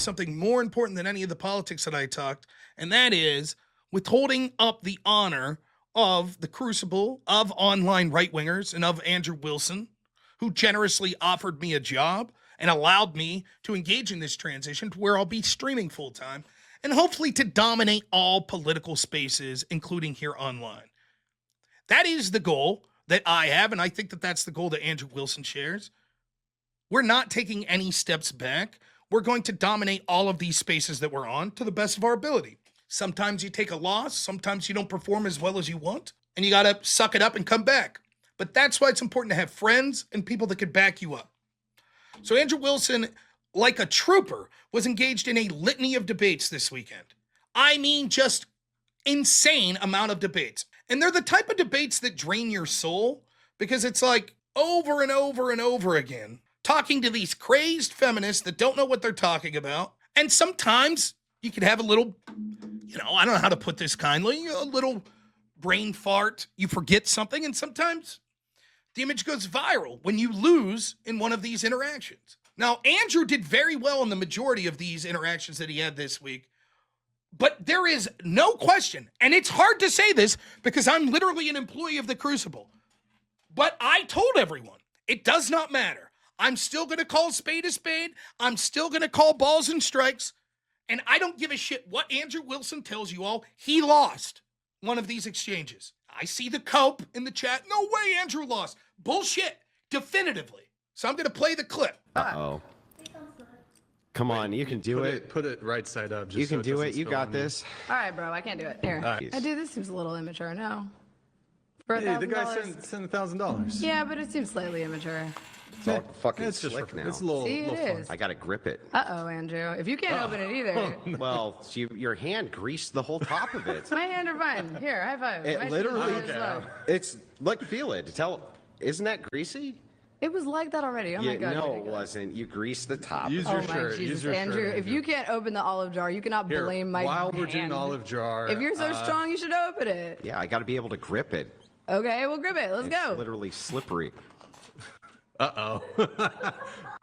something more important than any of the politics that I talked, and that is withholding up the honor of the crucible of online right-wingers and of Andrew Wilson, who generously offered me a job and allowed me to engage in this transition to where I'll be streaming full-time and hopefully to dominate all political spaces, including here online. That is the goal that I have, and I think that that's the goal that Andrew Wilson shares. We're not taking any steps back. We're going to dominate all of these spaces that we're on to the best of our ability. Sometimes you take a loss. Sometimes you don't perform as well as you want, and you got to suck it up and come back. But that's why it's important to have friends and people that could back you up. So Andrew Wilson, like a trooper, was engaged in a litany of debates this weekend. I mean, just insane amount of debates. And they're the type of debates that drain your soul because it's like over and over and over again, talking to these crazed feminists that don't know what they're talking about. And sometimes you can have a little, I don't know how to put this kindly, a little brain fart. You forget something, and sometimes the image goes viral when you lose in one of these interactions. Now, Andrew did very well in the majority of these interactions that he had this week, but there is no question, and it's hard to say this because I'm literally an employee of the Crucible, but I told everyone, it does not matter. I'm still going to call spade a spade. I'm still going to call balls and strikes. And I don't give a shit what Andrew Wilson tells you all. He lost one of these exchanges. I see the cope in the chat. No way Andrew lost. Bullshit. Definitively. So I'm going to play the clip. Uh-oh. Come on, you can do it. Put it right side up. Just You can so do it. You got me. this. All right, bro. I can't do it. Here. Right. Dude, this seems a little immature. No. For Hey, the guy $1,000. sent $1,000. Yeah, but it seems slightly immature. It's all fucking It's just slick for, now. it's a little, See, it little fun. is. I gotta grip it. Uh-oh, Andrew. If you can't open it either. Well, your hand greased the whole top of it. My hand are fine. Here, high five. It My literally- shoes are fine. It's like, feel it. Isn't that greasy? It was like that already. Oh my God. No, here it we go. wasn't. You greased the top. Use Oh your my shirt. Jesus, Use your Andrew. shirt. If you can't open the olive jar, you cannot Here, blame my while we're doing hand. olive jar. If you're so strong, you should open it. Yeah, I gotta be able to grip it. Okay, we'll grip it. Let's It's go. literally slippery. Uh-oh.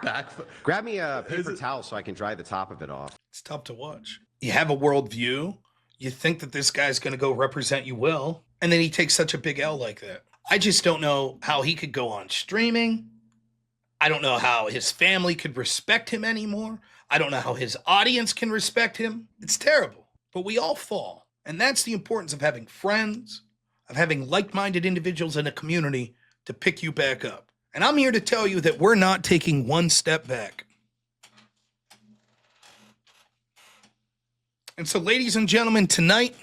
Back. Grab me a paper towel so I can dry the top of it off. It's tough to watch. You have a worldview. You think that this guy's going to go represent you well. And then he takes such a big L like that. I just don't know how he could go on streaming. I don't know how his family could respect him anymore. I don't know how his audience can respect him. It's terrible. But we all fall. And that's the importance of having friends, of having like-minded individuals in a community to pick you back up. And I'm here to tell you that we're not taking one step back. And so, ladies and gentlemen, tonight,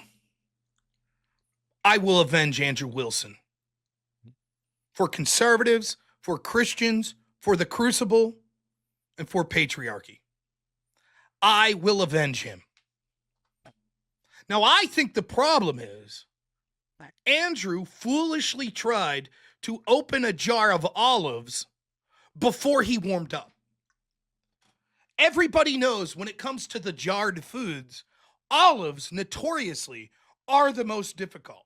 I will avenge Andrew Wilson. For conservatives, for Christians, for the Crucible, and for patriarchy. I will avenge him. Now, I think the problem is Andrew foolishly tried to open a jar of olives before he warmed up. Everybody knows when it comes to the jarred foods, olives notoriously are the most difficult.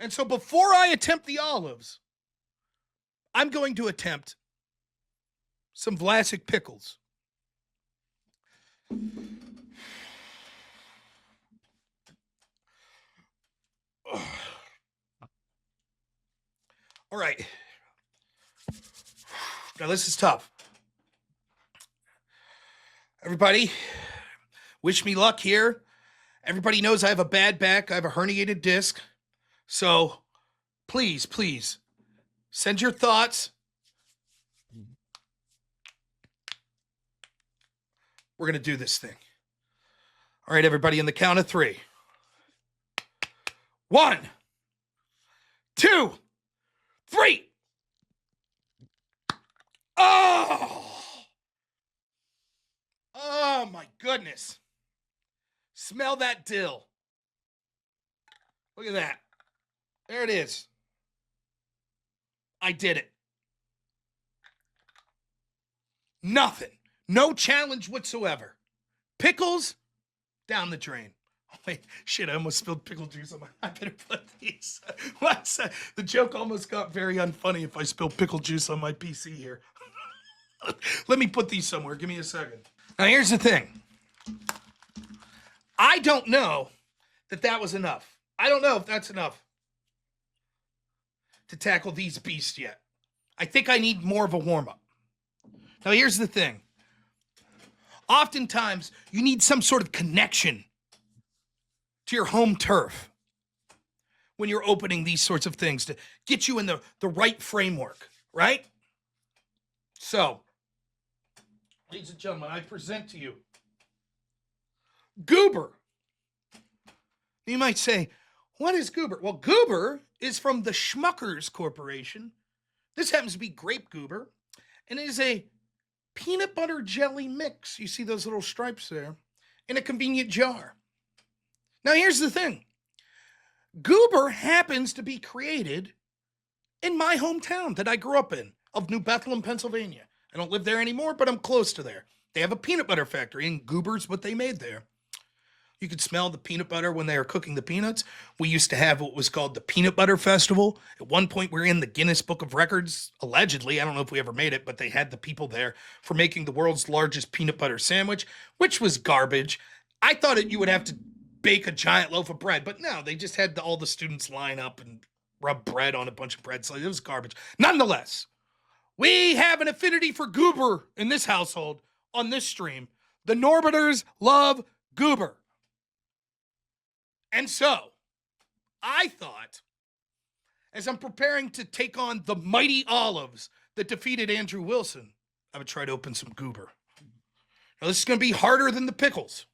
And so before I attempt the olives, I'm going to attempt some Vlasic pickles. All right. Now, this is tough. Everybody, wish me luck here. Everybody knows I have a bad back. I have a herniated disc. So, please, please, send your thoughts. We're going to do this thing. All right, everybody, on the count of 3. 1, 2, 3. Oh my goodness. Smell that dill. Look at that. There it is. I did it. Nothing. No challenge whatsoever. Pickles, down the drain. Wait, shit, I almost spilled pickle juice on my... I better put these... What's that? The joke almost got very unfunny if I spill pickle juice on my PC here. Let me put these somewhere. Give me a second. Now, here's the thing. I don't know that was enough. I don't know if that's enough to tackle these beasts yet. I think I need more of a warm-up. Now, here's the thing. Oftentimes, you need some sort of connection to your home turf when you're opening these sorts of things to get you in the right framework, right? So, ladies and gentlemen, I present to you Goober. You might say, what is Goober? Well, Goober is from the Schmuckers Corporation. This happens to be grape goober, and it is a peanut butter jelly mix. You see those little stripes there in a convenient jar. Now, here's the thing. Goober happens to be created in my hometown that I grew up in, of New Bethlehem, Pennsylvania. I don't live there anymore, but I'm close to there. They have a peanut butter factory, and Goober's what they made there. You could smell the peanut butter when they were cooking the peanuts. We used to have what was called the Peanut Butter Festival. At one point, we were in the Guinness Book of Records, allegedly. I don't know if we ever made it, but they had the people there for making the world's largest peanut butter sandwich, which was garbage. I thought you would have to bake a giant loaf of bread, but no, they just had all the students line up and rub bread on a bunch of bread. So it was garbage. Nonetheless, we have an affinity for Goober in this household on this stream. The Norbiters love Goober. And so, I thought, as I'm preparing to take on the mighty olives that defeated Andrew Wilson, I would try to open some Goober. Now, this is going to be harder than the pickles.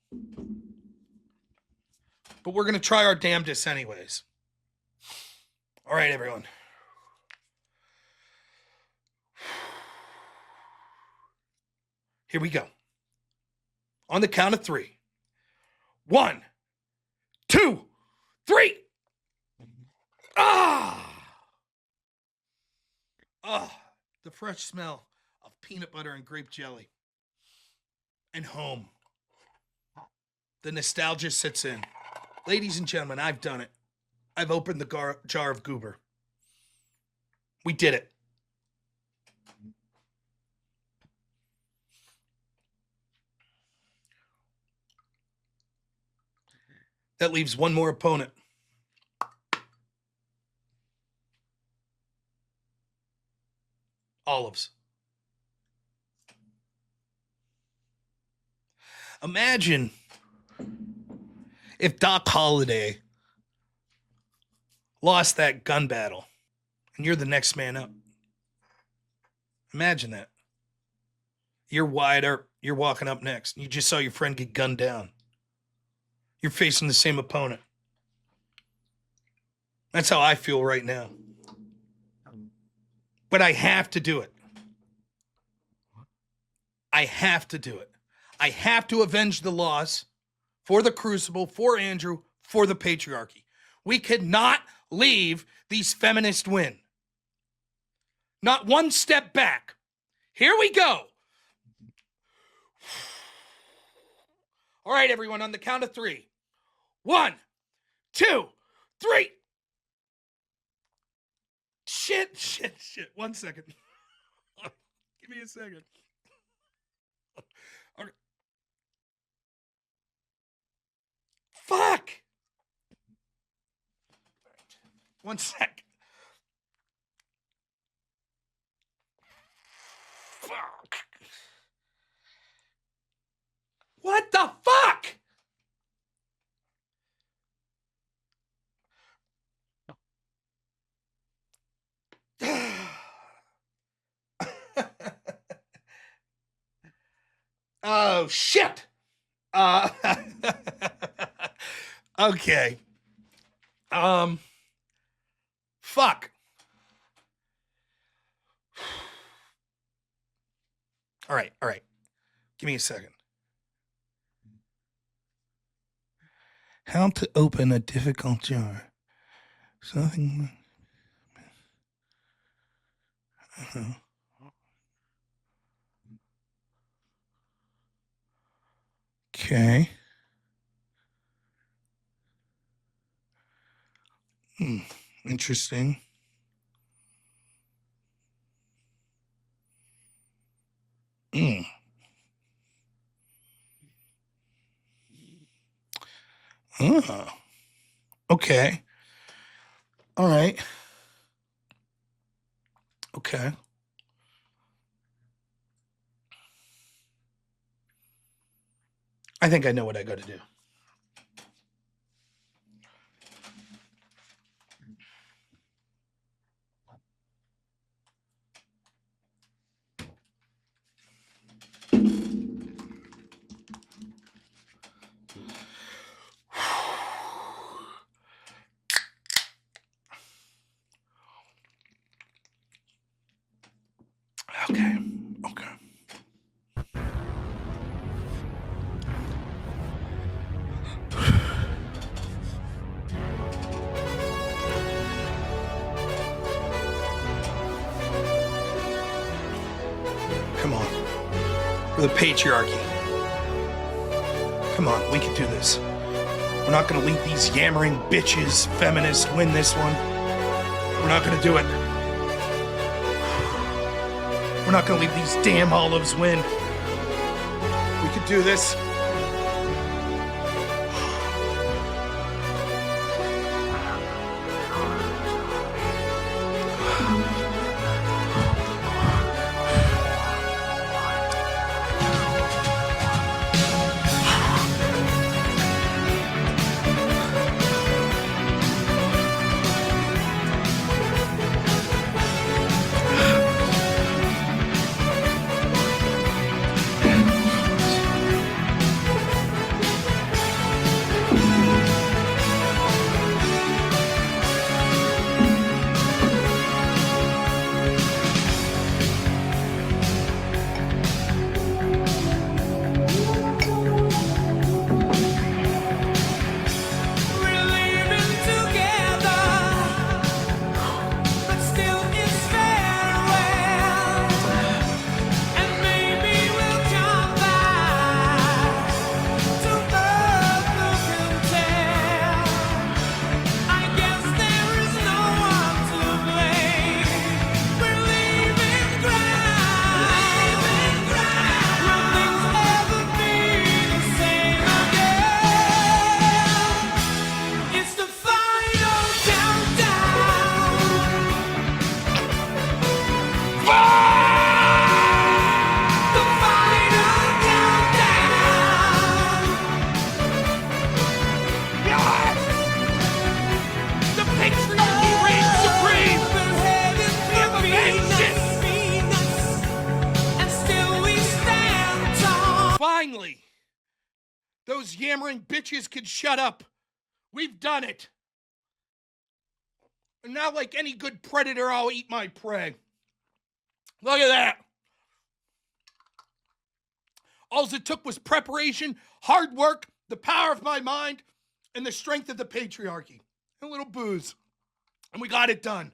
But we're going to try our damnedest anyways. All right, everyone. Here we go. On the count of 3. 1, 2, 3. The fresh smell of peanut butter and grape jelly. And home. The nostalgia sits in. Ladies and gentlemen, I've done it. I've opened the jar of Goober. We did it. That leaves one more opponent. Olives. Imagine if Doc Holliday lost that gun battle and you're the next man up. Imagine that. You're wider, you're walking up next. You just saw your friend get gunned down. You're facing the same opponent. That's how I feel right now. But I have to do it. I have to do it. I have to avenge the loss for the Crucible, for Andrew, for the patriarchy. We cannot leave these feminists win. Not one step back. Here we go. All right, everyone, on the count of 3. 1, 2, 3. Shit. 1 second. Give me a second. Okay. Fuck. 1 sec. Fuck. What the fuck? Oh, shit. Okay. Fuck. All right. Give me a second. How to open a difficult jar. Something. Okay. Interesting. Mm. Oh. Okay. All right. Okay. I think I know what I got to do. Okay. Okay. Come on. For the patriarchy. Come on, we can do this. We're not gonna leave these yammering bitches, feminists, win this one. We're not gonna do it. We're not gonna leave these damn olives win. We could do this. Finally, those yammering bitches can shut up. We've done it. And now, like any good predator, I'll eat my prey. Look at that. All it took was preparation, hard work, the power of my mind, and the strength of the patriarchy. And a little booze. And we got it done.